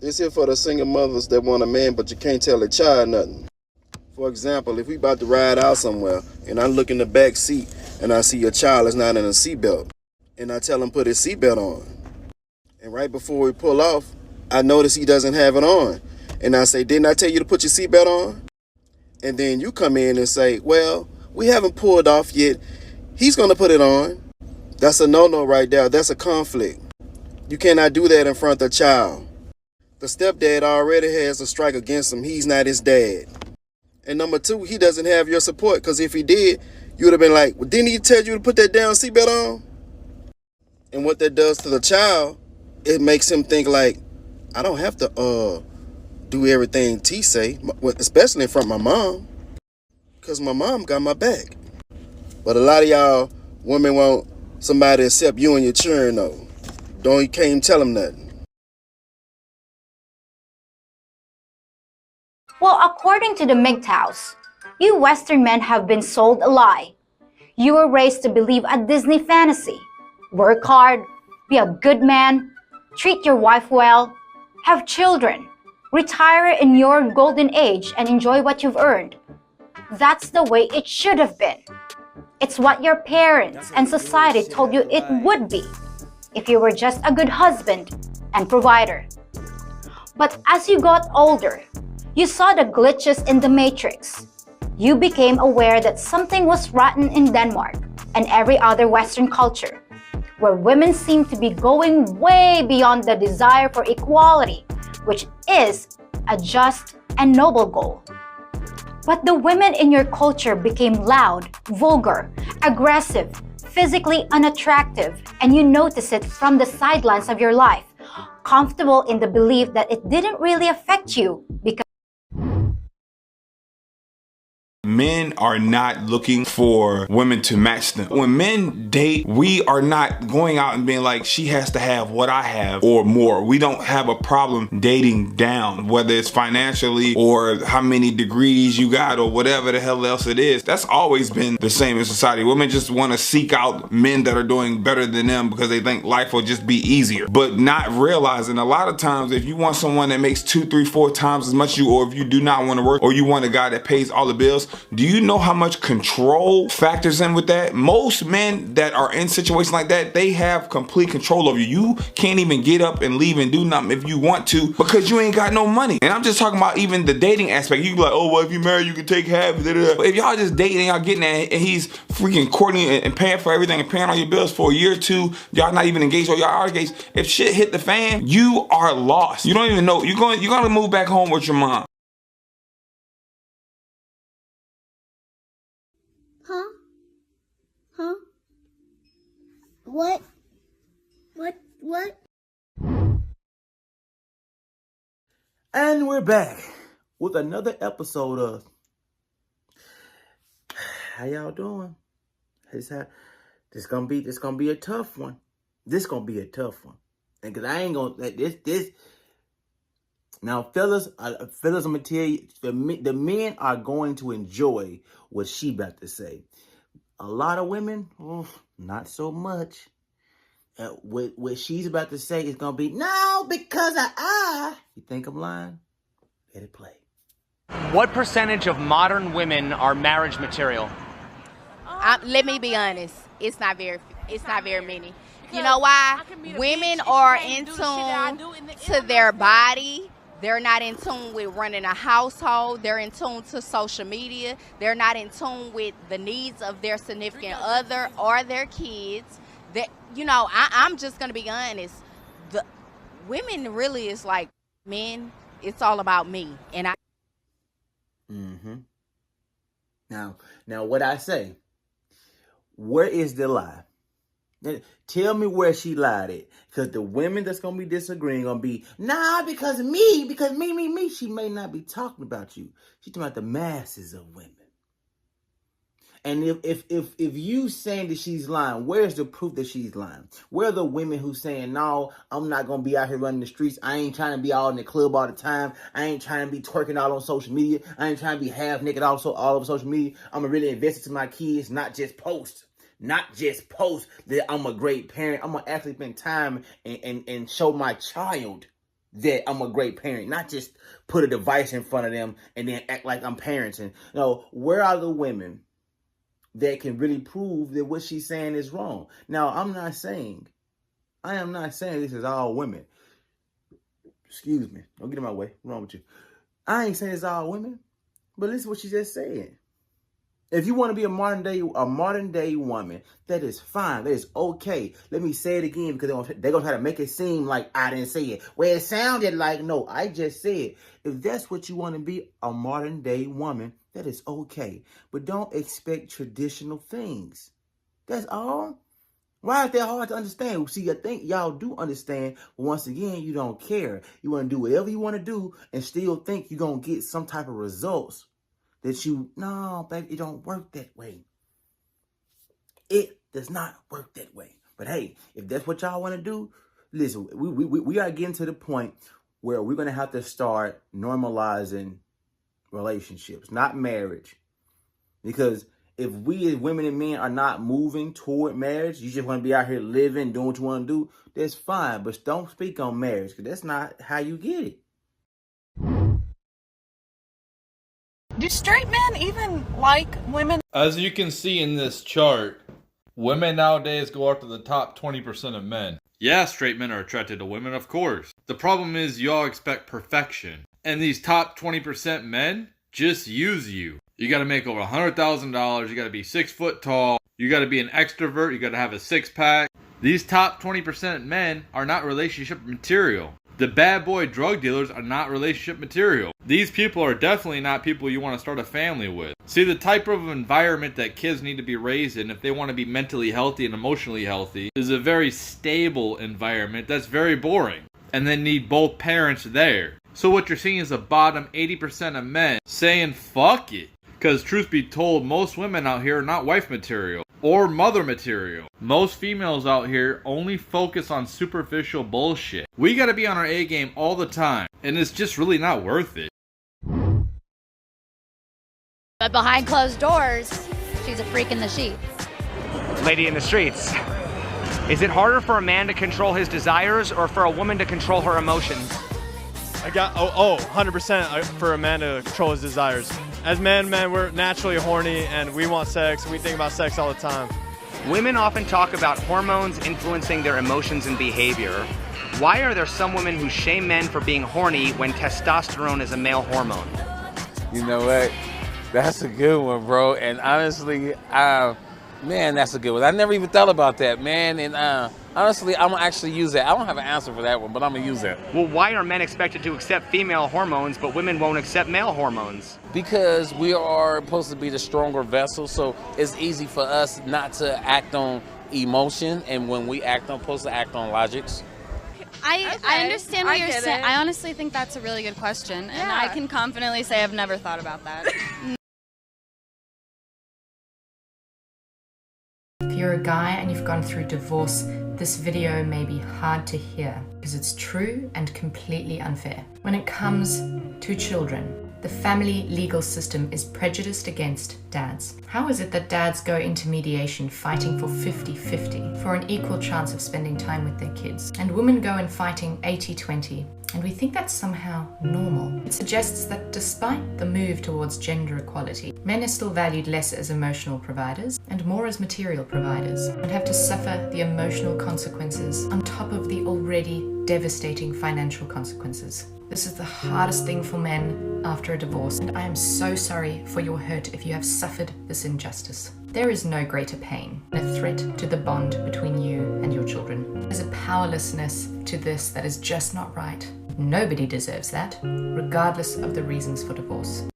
This here for the single mothers that want a man, but you can't tell a child nothing. For example, if we about to ride out somewhere, and I look in the back seat, and I see a child is not in a seatbelt, and I tell him put his seatbelt on. And right before we pull off, I notice he doesn't have it on. And I say, didn't I tell you to put your seatbelt on? And then you come in and say, well, we haven't pulled off yet. He's going to put it on. That's a no-no right there. That's a conflict. You cannot do that in front of a child. The stepdad already has a strike against him. He's not his dad. And number two, he doesn't have your support, because if he did, you would have been like, well, didn't he tell you to put that damn seatbelt on? And what that does to the child, it makes him think like, I don't have to do everything T say, especially in front of my mom, because my mom got my back. But a lot of y'all women want somebody to accept you and your children, though. You can't even tell them nothing. Well, according to the MGTOWs, you Western men have been sold a lie. You were raised to believe a Disney fantasy. Work hard, be a good man, treat your wife well, have children, retire in your golden age and enjoy what you've earned. That's the way it should have been. It's what your parents and society told you it would be if you were just a good husband and provider. But as you got older, you saw the glitches in the matrix. You became aware that something was rotten in Denmark and every other Western culture, where women seem to be going way beyond the desire for equality, which is a just and noble goal. But the women in your culture became loud, vulgar, aggressive, physically unattractive, and you notice it from the sidelines of your life, comfortable in the belief that it didn't really affect you because men are not looking for women to match them. When men date, we are not going out and being like, she has to have what I have or more. We don't have a problem dating down, whether it's financially or how many degrees you got or whatever the hell else it is. That's always been the same in society. Women just want to seek out men that are doing better than them because they think life will just be easier, but not realizing a lot of times if you want someone that makes 2, 3, 4 times as much as you, or if you do not want to work, or you want a guy that pays all the bills, do you know how much control factors in with that? Most men that are in situations like that, they have complete control over you. You can't even get up and leave and do nothing if you want to because you ain't got no money. And I'm just talking about even the dating aspect. You can be like, oh, well, if you married, you can take half. But if y'all just dating and y'all getting that and he's freaking courting and paying for everything and paying all your bills for a year or two, y'all not even engaged or y'all are engaged, if shit hit the fan, you are lost. You don't even know. You're gonna move back home with your mom. Huh? What? And we're back with another episode of how y'all doing? This gonna be a tough one. This gonna be a tough one. And cause I ain't gonna this now, fellas, I'm gonna tell you, the men are going to enjoy what she about to say. A lot of women, not so much. What she's about to say is gonna be, no, because I. You think I'm lying? Let it play. What percentage of modern women are marriage material? Let me be honest. It's not very many. You know why? Women are in tune to their body. They're not in tune with running a household. They're in tune to social media. They're not in tune with the needs of their significant other or their kids. I'm just going to be honest. The women really is like men. It's all about me. And Now what I say, where is the lie? Tell me where she lied at. Because the women that's going to be disagreeing going to be, nah, because me. She may not be talking about you. She's talking about the masses of women. And if you saying that she's lying, where's the proof that she's lying? Where are the women who saying, no, I'm not going to be out here running the streets. I ain't trying to be out in the club all the time. I ain't trying to be twerking out on social media. I ain't trying to be half naked also all over social media. I'm going to really invest into my kids, not just post that I'm a great parent. I'm going to actually spend time and show my child that I'm a great parent, not just put a device in front of them and then act like I'm parenting. No, where are the women that can really prove that what she's saying is wrong? Now, I am not saying this is all women. Excuse me. Don't get in my way. What's wrong with you? I ain't saying it's all women, but listen to what she just said. If you want to be a modern day woman, that is fine. That is okay. Let me say it again because they're gonna try to make it seem like I didn't say it. Well, it sounded like no, I just said. If that's what you want to be, a modern day woman, that is okay. But don't expect traditional things. That's all. Why is that hard to understand? See, I think y'all do understand, but once again, you don't care. You want to do whatever you want to do and still think you're going to get some type of results no, baby, it don't work that way. It does not work that way. But hey, if that's what y'all want to do, listen, we are getting to the point where we're going to have to start normalizing relationships, not marriage. Because if we as women and men are not moving toward marriage, you just want to be out here living, doing what you want to do, that's fine. But don't speak on marriage because that's not how you get it. Do straight men even like women? As you can see in this chart, women nowadays go after the top 20% of men. Yeah, straight men are attracted to women, of course. The problem is y'all expect perfection. And these top 20% men just use you. You gotta make over $100,000, you gotta be 6 foot tall, you gotta be an extrovert, you gotta have a 6-pack. These top 20% men are not relationship material. The bad boy drug dealers are not relationship material. These people are definitely not people you want to start a family with. See, the type of environment that kids need to be raised in if they want to be mentally healthy and emotionally healthy is a very stable environment that's very boring. And they need both parents there. So what you're seeing is the bottom 80% of men saying fuck it. Because truth be told, most women out here are not wife material or mother material. Most females out here only focus on superficial bullshit. We gotta be on our A game all the time, and it's just really not worth it. But behind closed doors, she's a freak in the sheets. Lady in the streets. Is it harder for a man to control his desires or for a woman to control her emotions? 100% for a man to control his desires. As men, we're naturally horny and we want sex. We think about sex all the time. Women often talk about hormones influencing their emotions and behavior. Why are there some women who shame men for being horny when testosterone is a male hormone? You know what? That's a good one, bro. And honestly, man, that's a good one. I never even thought about that, man. And honestly, I'm gonna actually use that. I don't have an answer for that one, but I'm gonna use that. Well, why are men expected to accept female hormones, but women won't accept male hormones? Because we are supposed to be the stronger vessel, so it's easy for us not to act on emotion, and when we act on, supposed to act on logics. I understand what you're saying. I honestly think that's a really good question, and I can confidently say I've never thought about that. If you're a guy and you've gone through divorce, this video may be hard to hear because it's true and completely unfair. When it comes to children, the family legal system is prejudiced against dads. How is it that dads go into mediation fighting for 50-50 for an equal chance of spending time with their kids, and women go in fighting 80-20? And we think that's somehow normal. It suggests that despite the move towards gender equality, men are still valued less as emotional providers and more as material providers, and have to suffer the emotional consequences on top of the already devastating financial consequences. This is the hardest thing for men after a divorce, and I am so sorry for your hurt if you have suffered this injustice. There is no greater pain than a threat to the bond between you and your children. There's a powerlessness to this that is just not right. Nobody deserves that, regardless of the reasons for divorce.